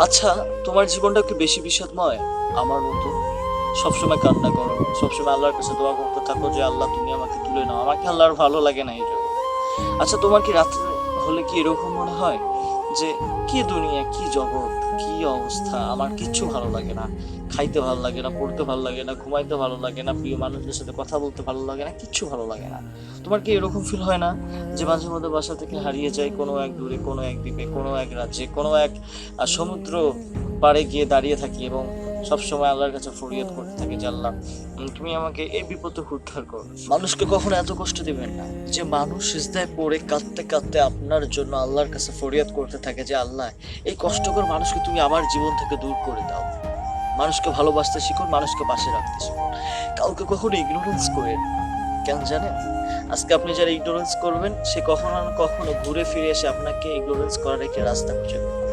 আচ্ছা, তোমার জীবনটা কি বেশি বিষাদময় আমার মতো? সবসময় কান্না করো, সবসময় আল্লাহর কাছে দোয়া করতে থাকো যে আল্লাহ তুমি আমাকে তুলে নাও, আমাকে আল্লাহর ভালো লাগে না এই জন্য। আচ্ছা, তোমার কি রাত্রে হলে কি এরকম মনে হয় যে কি দুনিয়া, কি জগৎ, কি অবস্থা, আমার কিচ্ছু ভালো লাগে না, খাইতে ভালো লাগে না, পড়তে ভালো লাগে না, ঘুমাইতে ভালো লাগে না, প্রিয় মানুষদের সাথে কথা বলতে ভালো লাগে না, কিচ্ছু ভালো লাগে না? তোমার কি এরকম ফিল হয় না যে মাঝে মধ্যে বাসা থেকে হারিয়ে যায় কোনো এক দূরে, কোনো এক দ্বীপে, কোনো এক রাজ্যে, কোনো এক সমুদ্র পাড়ে গিয়ে দাঁড়িয়ে থাকি এবং সবসময় আল্লাহর কাছে ফরিয়াদ করতে থাকি যে আল্লাহ, তুমি আমাকে এই বিপদ থেকে উদ্ধার করো। মানুষকে কখনো এত কষ্ট দিবেন না যে মানুষ সিজদায় পড়ে কাঁদতে কাঁদতে আপনার জন্য আল্লাহর কাছে ফরিয়াদ করতে থাকে যে আল্লাহ, এই কষ্টকর মানুষকে তুমি আমার জীবন থেকে দূর করে দাও। মানুষকে ভালোবাসতে শিখুন, মানুষকে পাশে রাখতে শিখুন, কাউকে কখনো ইগনোরেন্স করেন। কেন জানেন? আজকে আপনি যারা ইগনোরেন্স করবেন সে কখনো না কখনো ঘুরে ফিরে এসে আপনাকে ইগনোরেন্স করার একটি রাস্তা খুঁজে বের করবে।